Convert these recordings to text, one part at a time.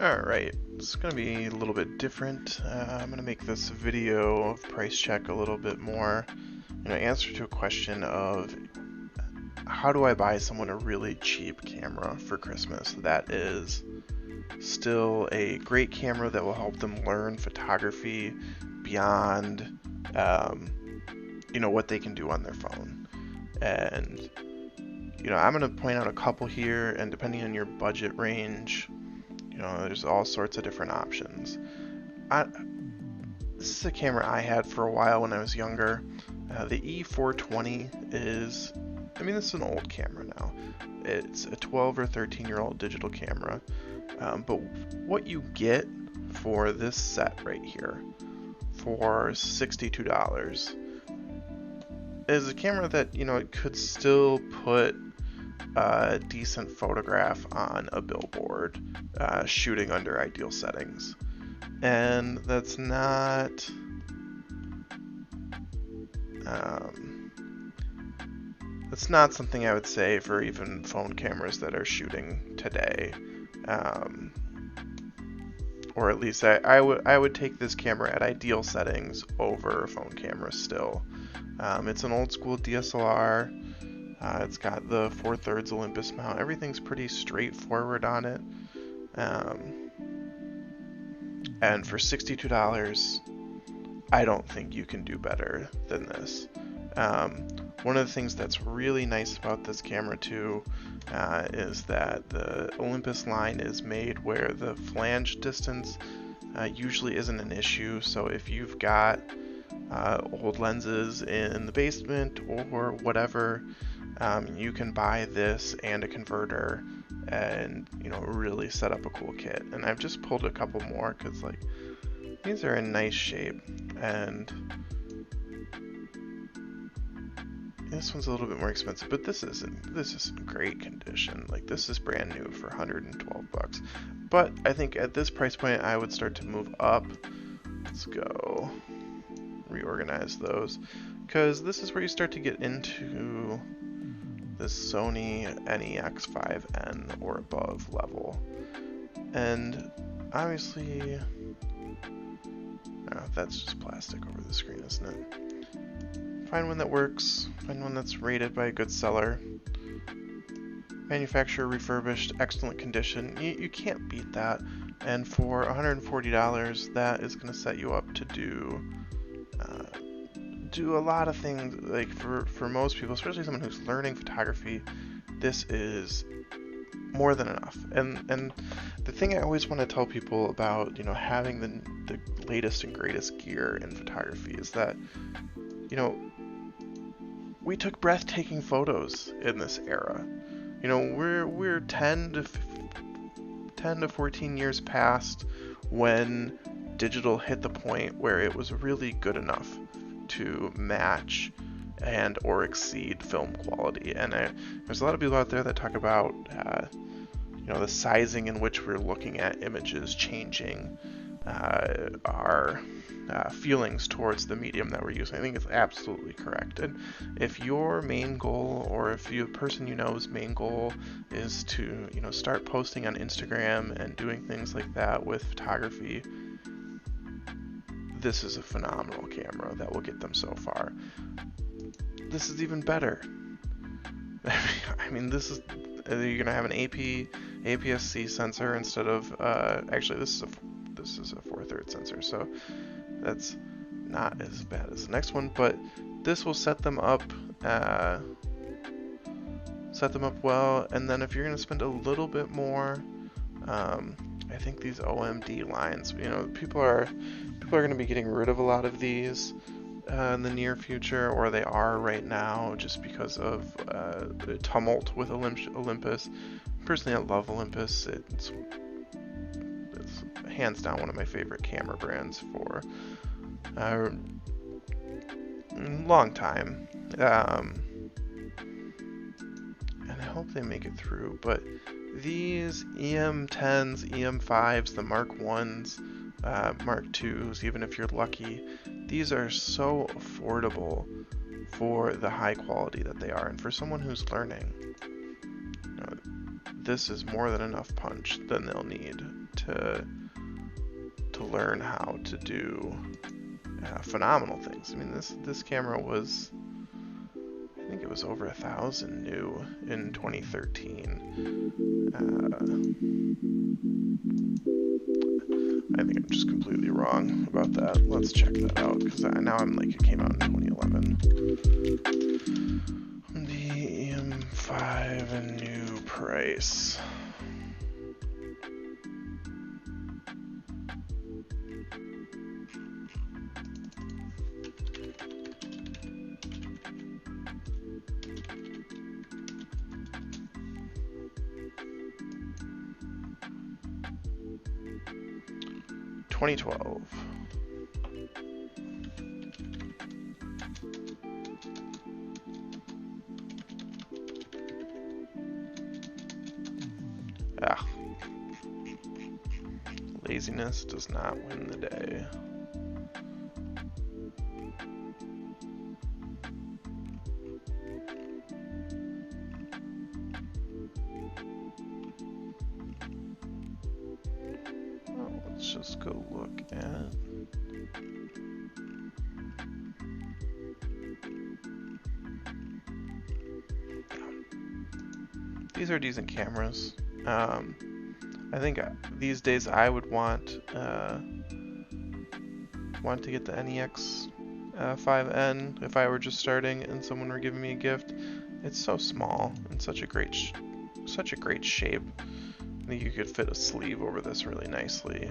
Alright, it's going to be a little bit different. I'm going to make this video of price check a little bit more, answer to a question of how do I buy someone a really cheap camera for Christmas that is still a great camera that will help them learn photography beyond what they can do on their phone. And I'm going to point out a couple here, and depending on your budget range, there's all sorts of different options. This is a camera I had for a while when I was younger. The E420 is, this is an old camera now. It's a 12 or 13-year-old digital camera. But what you get for this set right here for $62 is a camera that, it could still put a decent photograph on a billboard, shooting under ideal settings. And that's not something I would say for even phone cameras that are shooting today. Or at least I would take this camera at ideal settings over a phone camera still. It's an old school DSLR. It's got the 4/3 Olympus mount. Everything's pretty straightforward on it. And for $62, I don't think you can do better than this. One of the things that's really nice about this camera too is that the Olympus line is made where the flange distance usually isn't an issue. So if you've got old lenses in the basement or whatever, you can buy this and a converter and really set up a cool kit. And I've just pulled a couple more because these are in nice shape, and this one's a little bit more expensive, but this is in great condition. This is brand new for $112. But I think at this price point I would start to move up. Let's go reorganize those, because this is where you start to get into the Sony NEX5N or above level. And obviously, that's just plastic over the screen, isn't it? Find one that works, find one that's rated by a good seller. Manufacturer refurbished, excellent condition. You can't beat that. And for $140, that is going to set you up to do a lot of things. For most people, especially someone who's learning photography, this is more than enough. And the thing I always want to tell people about having the latest and greatest gear in photography is that we took breathtaking photos in this era. We're 10 to 14 years past when digital hit the point where it was really good enough to match and or exceed film quality. And there's a lot of people out there that talk about the sizing in which we're looking at images changing our feelings towards the medium that we're using. I think it's absolutely correct. And if your main goal, or if you person know's main goal is to start posting on Instagram and doing things like that with photography, this is a phenomenal camera that will get them so far. This is even better. This is you're gonna have an APS-C sensor instead of actually this is a 4/3 sensor, so that's not as bad as the next one, but this will set them up well. And then if you're going to spend a little bit more, I think these OMD lines, people are going to be getting rid of a lot of these in the near future, or they are right now, just because of the tumult with Olympus. Personally, I love Olympus. It's hands down one of my favorite camera brands for a long time. And I hope they make it through. But these EM10s, EM5s, the Mark 1s, Mark IIs, even if you're lucky, these are so affordable for the high quality that they are, and for someone who's learning, this is more than enough punch than they'll need to learn how to do phenomenal things. I mean, this camera was, I think it was over 1,000 new in 2013. I think I'm just completely wrong about that. Let's check that out, because now I'm like, it came out in 2011. The M5 new price. $2012. Ah. Laziness does not win the day. Well, let's just go look at... These are decent cameras. I think these days I would want to get the NEX 5N if I were just starting and someone were giving me a gift. It's so small and such a great shape. I think you could fit a sleeve over this really nicely,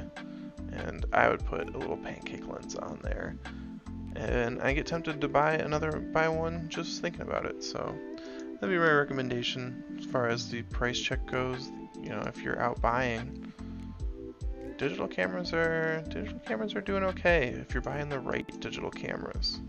and I would put a little pancake lens on there. And I get tempted to buy one just thinking about it. So that'd be my recommendation as far as the price check goes. You know, if you're out buying, digital cameras are doing okay if you're buying the right digital cameras.